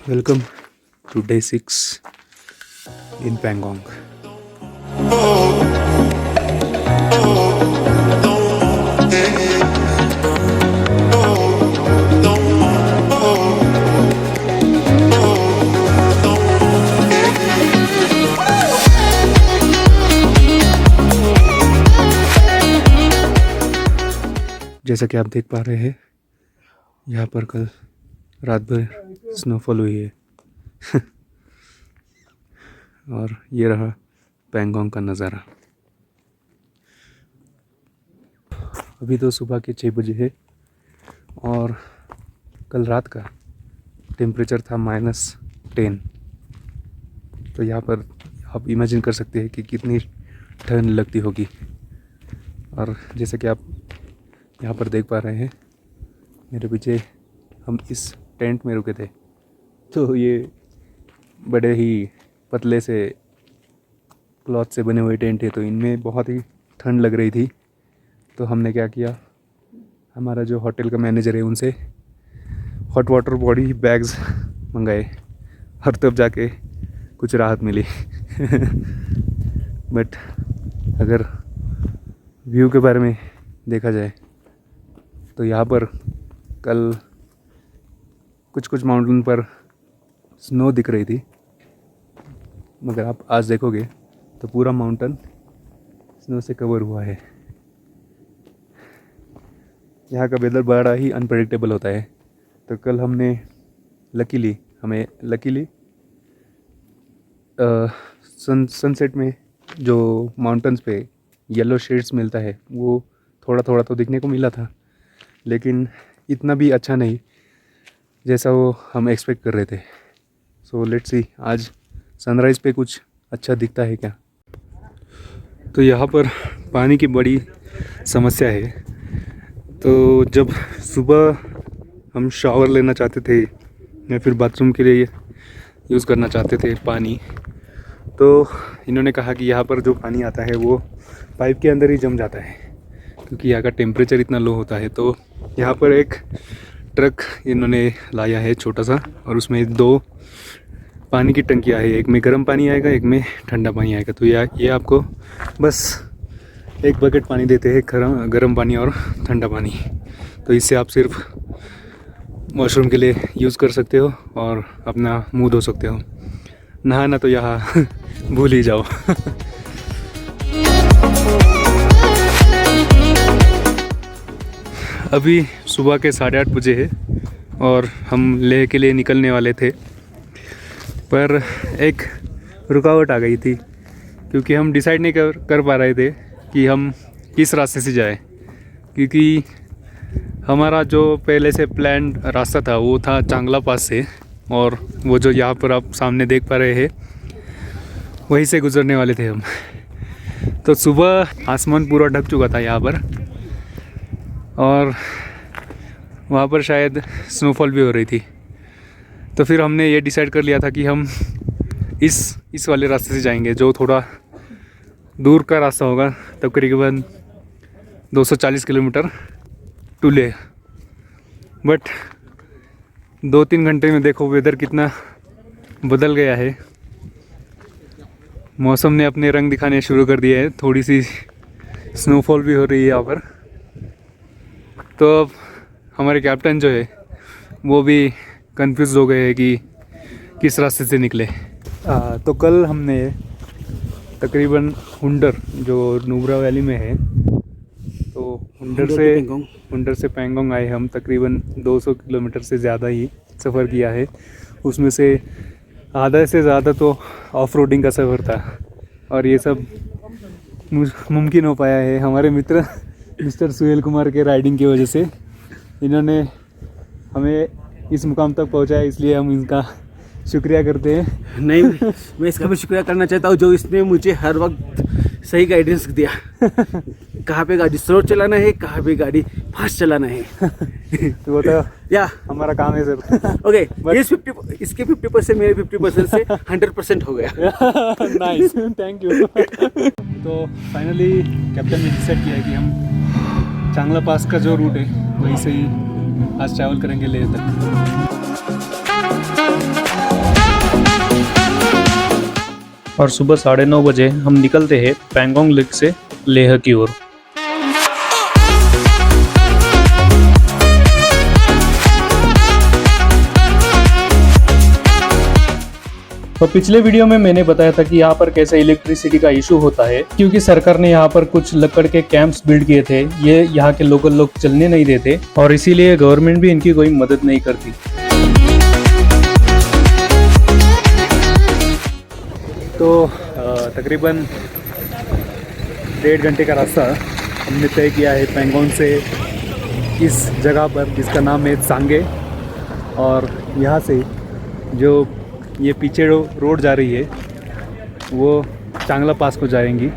Welcome to day 6 in Pangong. जैसा कि आप देख पा रहे हैं, यहाँ पर कल रात भर स्नोफॉल हुई है और ये रहा पैंगोंग का नज़ारा। अभी तो सुबह के 6 बजे है और कल रात का टेम्परेचर था -10। तो यहाँ पर आप इमेजिन कर सकते हैं कि कितनी ठंड लगती होगी। और जैसे कि आप यहाँ पर देख पा रहे हैं, मेरे पीछे हम इस टेंट में रुके थे। तो ये बड़े ही पतले से क्लॉथ से बने हुए टेंट है, तो इनमें बहुत ही ठंड लग रही थी। तो हमने क्या किया, हमारा जो होटल का मैनेजर है उनसे हॉट वाटर बॉडी बैग्स मंगाए और तब जाके कुछ राहत मिली। बट अगर व्यू के बारे में देखा जाए तो यहाँ पर कल कुछ माउंटेन पर स्नो दिख रही थी, मगर आप आज देखोगे तो पूरा माउंटेन स्नो से कवर हुआ है। यहाँ का वेदर बड़ा ही अनप्रेडिक्टेबल होता है। तो कल हमें लकीली सनसेट में जो माउंटेन्स पे येलो शेड्स मिलता है वो थोड़ा तो दिखने को मिला था, लेकिन इतना भी अच्छा नहीं जैसा वो हम एक्सपेक्ट कर रहे थे। सो लेट्स सी आज सनराइज़ पे कुछ अच्छा दिखता है क्या। तो यहाँ पर पानी की बड़ी समस्या है। तो जब सुबह हम शावर लेना चाहते थे या फिर बाथरूम के लिए यूज़ करना चाहते थे पानी, तो इन्होंने कहा कि यहाँ पर जो पानी आता है वो पाइप के अंदर ही जम जाता है, क्योंकि यहाँ का टेम्परेचर इतना लो होता है। तो यहाँ पर एक ट्रक इन्होंने लाया है छोटा सा, और उसमें 2 पानी की टंकियाँ है, एक में गर्म पानी आएगा, एक में ठंडा पानी आएगा। तो ये आपको बस एक बकेट पानी देते हैं, गर्म पानी और ठंडा पानी। तो इससे आप सिर्फ वॉशरूम के लिए यूज़ कर सकते हो और अपना मुंह धो सकते हो। नहाना तो यहाँ भूल ही जाओ। अभी सुबह के 8:30 बजे है और हम लेह के लिए निकलने वाले थे, पर एक रुकावट आ गई थी, क्योंकि हम डिसाइड नहीं कर पा रहे थे कि हम किस रास्ते से जाएं। क्योंकि हमारा जो पहले से प्लान रास्ता था वो था चांगला पास से, और वो जो यहाँ पर आप सामने देख पा रहे हैं वहीं से गुजरने वाले थे हम। तो सुबह आसमान पूरा ढक चुका था यहाँ पर, और वहाँ पर शायद स्नोफॉल भी हो रही थी। तो फिर हमने ये डिसाइड कर लिया था कि हम इस वाले रास्ते से जाएंगे, जो थोड़ा दूर का रास्ता होगा, तकरीबन 240 किलोमीटर टू लेह। बट 2-3 घंटे में देखो वेदर कितना बदल गया है। मौसम ने अपने रंग दिखाने शुरू कर दिए हैं, थोड़ी सी स्नोफॉल भी हो रही है यहाँ पर। तो अब हमारे कैप्टन जो है वो भी कंफ्यूज हो गए हैं कि किस रास्ते से निकले। तो कल हमने तकरीबन हुंडर जो नुब्रा वैली में है, तो हुंडर से पैंगोंग आए हम। तकरीबन 200 किलोमीटर से ज़्यादा ही सफ़र किया है। उसमें से आधा से ज़्यादा तो ऑफ रोडिंग का सफ़र था, और ये सब मुमकिन हो पाया है हमारे मित्र मिस्टर सुहेल कुमार के राइडिंग की वजह से। इन्होंने हमें इस मुकाम तक पहुंचाया, इसलिए हम इनका शुक्रिया करते हैं। नहीं, मैं इसका भी शुक्रिया करना चाहता हूँ जो इसने मुझे हर वक्त सही गाइडेंस दिया। कहाँ पे गाड़ी स्लो चलाना है, कहाँ पे गाड़ी फास्ट चलाना है। तो वो तो या हमारा काम है सर। ओके, इसके 50% मेरे 50% से 100% हो गया। Nice, thank you. तो फाइनली कैप्टन ने डिसाइड किया है कि हम चांगला पास का जो रूट है वहीं से ही आज ट्रैवल करेंगे लेह तक। और सुबह 9:30 बजे हम निकलते हैं पैंगोंग लेक से लेह की ओर। तो पिछले वीडियो में मैंने बताया था कि यहाँ पर कैसे इलेक्ट्रिसिटी का इशू होता है, क्योंकि सरकार ने यहाँ पर कुछ लकड़ के कैंप्स बिल्ड किए थे। ये यहाँ के लोकल लोग चलने नहीं देते और इसीलिए गवर्नमेंट भी इनकी कोई मदद नहीं करती। तो तकरीबन 1.5 घंटे का रास्ता हमने तय किया है पैंगोंग से इस जगह पर जिसका नाम है सांगे। और यहाँ से जो ये पीछे रोड जा रही है वो चांगला पास को जाएंगी,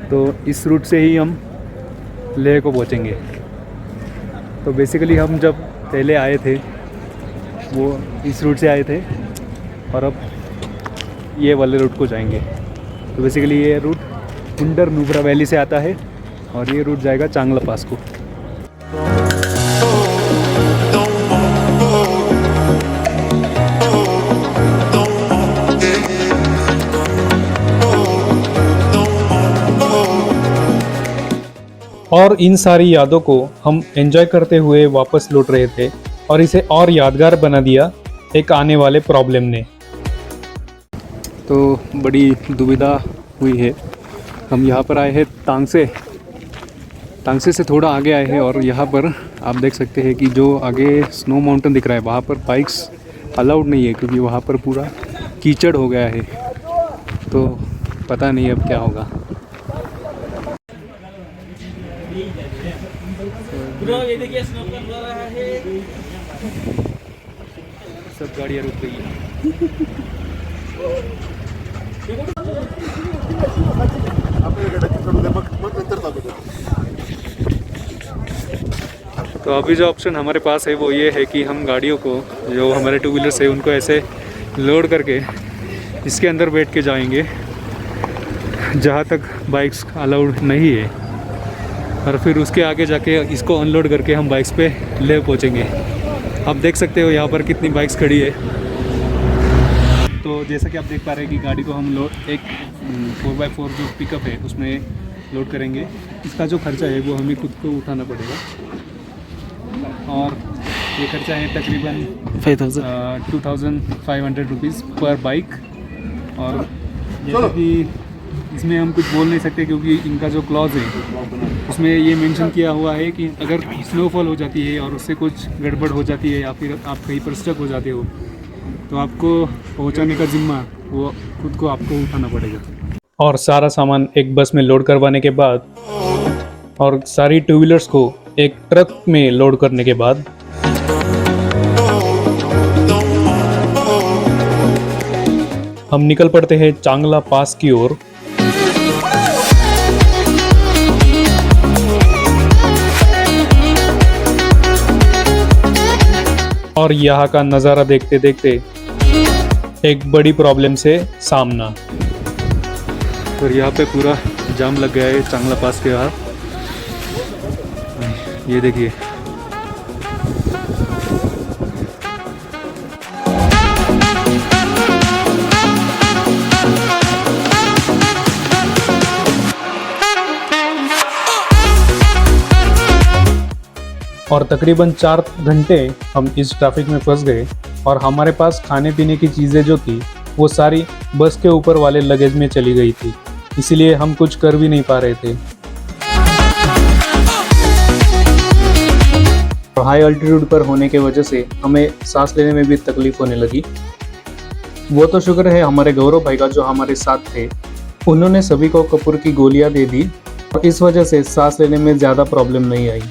तो इस रूट से ही हम लेह को पहुँचेंगे। तो बेसिकली हम जब पहले आए थे वो इस रूट से आए थे और अब ये वाले रूट को जाएंगे। तो बेसिकली ये रूट अंडर नुब्रा वैली से आता है और ये रूट जाएगा चांगला पास को। और इन सारी यादों को हम एंजॉय करते हुए वापस लौट रहे थे और इसे और यादगार बना दिया एक आने वाले प्रॉब्लम ने। तो बड़ी दुविधा हुई है। हम यहाँ पर आए हैं तांगसे से थोड़ा आगे आए हैं और यहाँ पर आप देख सकते हैं कि जो आगे स्नो माउंटेन दिख रहा है वहाँ पर बाइक्स अलाउड नहीं है, क्योंकि वहाँ पर पूरा कीचड़ हो गया है। तो पता नहीं अब क्या होगा। ये देखिए स्नोफॉल हो रहा है। सब गाड़ियाँ रुक गई हैं। तो अभी जो ऑप्शन हमारे पास है वो ये है कि हम गाड़ियों को, जो हमारे 2 व्हीलर्स है, उनको ऐसे लोड करके इसके अंदर बैठ के जाएंगे जहाँ तक बाइक्स अलाउड नहीं है, और फिर उसके आगे जाके इसको अनलोड करके हम बाइक्स पे ले पहुँचेंगे। आप देख सकते हो यहाँ पर कितनी बाइक्स खड़ी है। तो जैसा कि आप देख पा रहे हैं कि गाड़ी को हम लोड एक 4x4 जो पिकअप है उसमें लोड करेंगे। इसका जो खर्चा है वो हमें खुद को उठाना पड़ेगा और ये खर्चा है तकरीबन 2500 रुपीज़ पर बाइक। और जैसे कि इसमें हम कुछ बोल नहीं सकते क्योंकि इनका जो क्लॉज है उसमें ये मेंशन किया हुआ है कि अगर स्नोफॉल हो जाती है और उससे कुछ गड़बड़ हो जाती है या फिर आप कहीं पर स्टक हो जाते हो तो आपको पहुंचाने का जिम्मा वो खुद को आपको उठाना पड़ेगा। और सारा सामान एक बस में लोड करवाने के बाद और सारी 2 व्हीलर्स को एक ट्रक में लोड करने के बाद हम निकल पड़ते हैं चांगला पास की ओर। और यहाँ का नज़ारा देखते देखते एक बड़ी प्रॉब्लम से सामना। और यहाँ पे पूरा जाम लग गया है चांगला पास के बाद। ये देखिए और तकरीबन 4 घंटे हम इस ट्रैफिक में फंस गए और हमारे पास खाने पीने की चीज़ें जो थी वो सारी बस के ऊपर वाले लगेज में चली गई थी, इसीलिए हम कुछ कर भी नहीं पा रहे थे। और हाई अल्टीट्यूड पर होने की वजह से हमें सांस लेने में भी तकलीफ होने लगी। वो तो शुक्र है हमारे गौरव भाई का जो हमारे साथ थे, उन्होंने सभी को कपूर की गोलियां दे दी और इस वजह से सांस लेने में ज़्यादा प्रॉब्लम नहीं आई।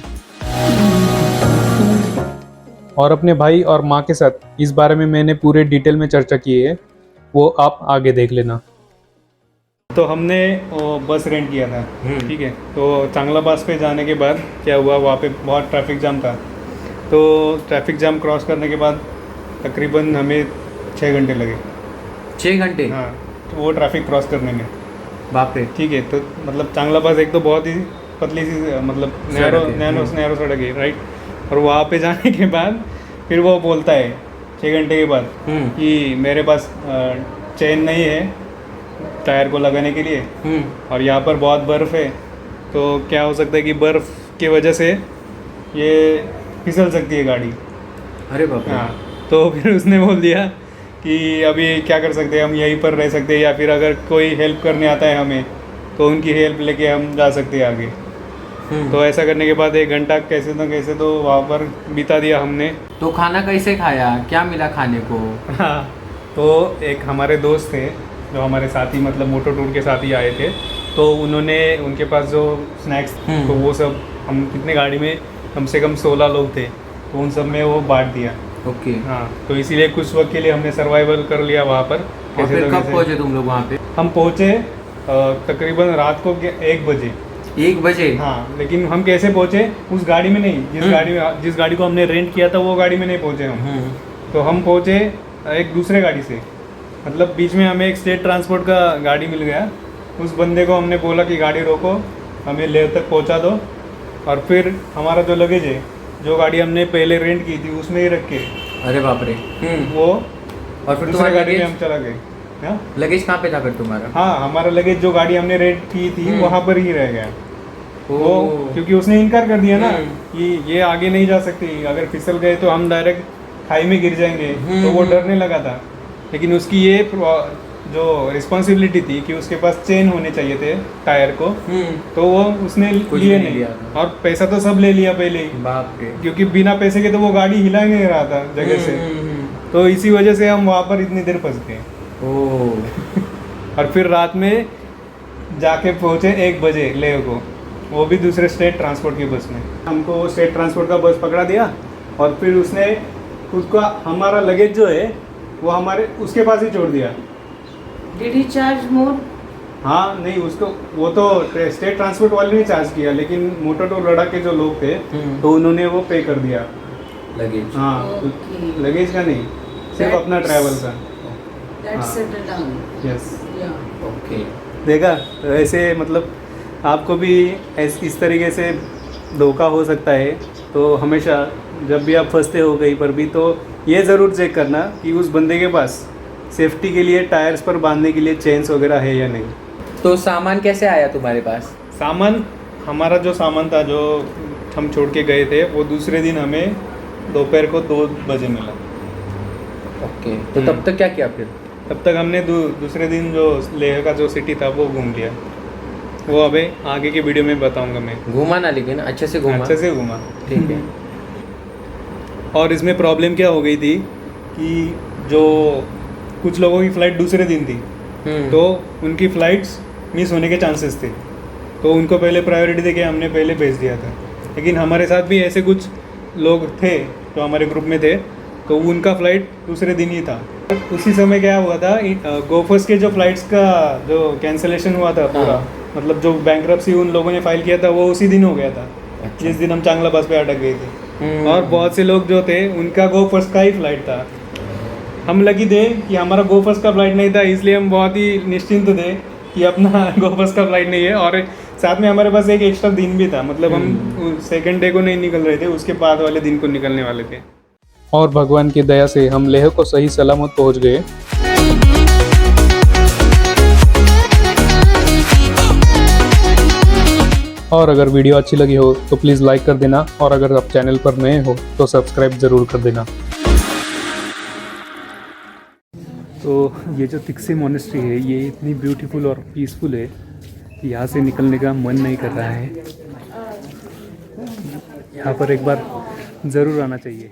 और अपने भाई और माँ के साथ इस बारे में मैंने पूरे डिटेल में चर्चा की है, वो आप आगे देख लेना। तो हमने बस रेंट किया था, ठीक है। तो चांगला पास पे जाने के बाद क्या हुआ, वहाँ पे बहुत ट्रैफिक जाम था। तो ट्रैफिक जाम क्रॉस करने के बाद तकरीबन हमें 6 घंटे लगे। 6 घंटे? हाँ, तो वो ट्रैफिक क्रॉस करने में। बाप रे। ठीक है, तो मतलब चांगला पास एक तो बहुत ही पतली सी मतलब नैनो सड़क है, राइट। और वहाँ पे जाने के बाद फिर वो बोलता है 6 घंटे के बाद कि मेरे पास चेन नहीं है, टायर को लगाने के लिए, और यहाँ पर बहुत बर्फ़ है, तो क्या हो सकता है कि बर्फ़ की वजह से ये फिसल सकती है गाड़ी। अरे बाप रे। हाँ, तो फिर उसने बोल दिया कि अभी क्या कर सकते हैं, हम यहीं पर रह सकते हैं, या फिर अगर कोई हेल्प करने आता है हमें तो उनकी हेल्प लेके हम जा सकते हैं आगे। तो ऐसा करने के बाद 1 घंटा कैसे तो वहाँ पर बिता दिया हमने। तो खाना कैसे खाया, क्या मिला खाने को? हाँ, तो एक हमारे दोस्त थे जो हमारे साथी, मतलब मोटो टूर के साथ ही आए थे, तो उन्होंने उनके पास जो स्नैक्स, तो वो सब हम कितने गाड़ी में कम से कम 16 लोग थे, तो उन सब में वो बांट दिया। ओके। हाँ, तो इसीलिए कुछ वक्त के लिए हमने सर्वाइवल कर लिया वहाँ पर। और फिर तो कब कैसे। पहुंचे तुम लोग वहाँ पे? हम पहुँचे तकरीबन रात को 1 बजे। 1 बजे? हाँ, लेकिन हम कैसे पहुँचे, उस गाड़ी में नहीं, जिस गाड़ी को हमने रेंट किया था वो गाड़ी में नहीं पहुँचे हम। तो हम पहुँचे एक दूसरे गाड़ी से, मतलब बीच में हमें एक स्टेट ट्रांसपोर्ट का गाड़ी मिल गया। उस बंदे को हमने बोला कि गाड़ी रोको, हमें लेह तक पहुँचा दो, और फिर हमारा जो लगेज है, जो गाड़ी हमने पहले रेंट की थी उसमें ही रख के अरे बाप रे। वो और फिर दूसरे तुम्हारा गाड़ी में हम लगेज? चला गए। हाँ, लगेज कहाँ पे था फिर तुम्हारा? हाँ, हमारा लगेज जो गाड़ी हमने रेंट की थी वहाँ पर ही रह गया। वो ओह। क्योंकि उसने इनकार कर दिया ना कि ये आगे नहीं जा सकती, अगर फिसल गए तो हम डायरेक्ट खाई में गिर जाएंगे, तो वो डरने लगा था। लेकिन उसकी ये जो रिस्पॉन्सिबिलिटी थी कि उसके पास चेन होने चाहिए थे टायर को, तो वो उसने कुछ लिए नहीं नहीं, लिया था। और पैसा तो सब ले लिया पहले ही, बाप रे। क्योंकि बिना पैसे के तो वो गाड़ी हिला ही नहीं रहा था जगह से। तो इसी वजह से हम वहाँ पर इतनी देर फंस गए। ओह। और फिर रात में जाके पहुँचे 1 बजे लेह को, वो भी दूसरे स्टेट ट्रांसपोर्ट की बस में। हमको वो स्टेट ट्रांसपोर्ट का बस पकड़ा दिया, और फिर उसने उसका हमारा लगेज जो है वो हमारे उसके पास ही छोड़ दिया। Did he charge more? हाँ, नहीं, उसको वो तो स्टेट ट्रांसपोर्ट वाले ने चार्ज किया, लेकिन मोटो टूर लद्दाख के जो लोग थे तो उन्होंने वो पे कर दिया। लगेज? हाँ, Okay. लगेज का नहीं, सिर्फ अपना ट्रैवल का। That's हाँ। settled down. Yes, Yeah. Okay. देखा, तो ऐसे मतलब आपको भी इस तरीके से धोखा हो सकता है। तो हमेशा जब भी आप फंसते हो कहीं पर भी, तो ये ज़रूर चेक करना कि उस बंदे के पास सेफ्टी के लिए टायर्स पर बांधने के लिए चेन्स वगैरह है या नहीं। तो सामान कैसे आया तुम्हारे पास? सामान, हमारा जो सामान था जो हम छोड़ के गए थे, वो दूसरे दिन हमें दोपहर को 2 बजे मिला। ओके। तो तब तक क्या किया फिर? तब तक हमने दूसरे दिन जो लेह का जो सिटी था वो घूम लिया। वो अबे आगे की वीडियो में बताऊंगा मैं। घूमा ना, लेकिन अच्छे से घूमा? अच्छे से घूमा। ठीक है। और इसमें प्रॉब्लम क्या हो गई थी कि जो कुछ लोगों की फ़्लाइट दूसरे दिन थी, तो उनकी फ़्लाइट्स मिस होने के चांसेस थे, तो उनको पहले प्रायोरिटी देके हमने पहले भेज दिया था। लेकिन हमारे साथ भी ऐसे कुछ लोग थे जो हमारे ग्रुप में थे, तो उनका फ़्लाइट दूसरे दिन ही था। उसी समय क्या हुआ था, गोफर्स के जो फ़्लाइट्स का जो कैंसलेशन हुआ था पूरा, मतलब जो बैंक्रप्सी उन लोगों ने फाइल किया था वो उसी दिन हो गया था। अच्छा। जिस दिन हम चांगला बस पे अटक गए थे। और बहुत से लोग जो थे उनका गोफर्स का ही फ्लाइट था। हम लकी थे कि हमारा गोफर्स का फ्लाइट नहीं था, इसलिए हम बहुत ही निश्चिंत थे कि अपना गोफर्स का फ्लाइट नहीं है। और साथ में हमारे पास एक एक्स्ट्रा दिन भी था, मतलब हम सेकंड डे को नहीं निकल रहे थे, उसके बाद वाले दिन को निकलने वाले थे। और भगवान की दया से हम लेह को सही सलामत पहुंच गए। और अगर वीडियो अच्छी लगी हो तो प्लीज़ लाइक कर देना, और अगर आप चैनल पर नए हो तो सब्सक्राइब ज़रूर कर देना। तो ये जो तिक्से मोनेस्ट्री है ये इतनी ब्यूटीफुल और पीसफुल है, यहाँ से निकलने का मन नहीं कर रहा है। यहाँ पर एक बार ज़रूर आना चाहिए।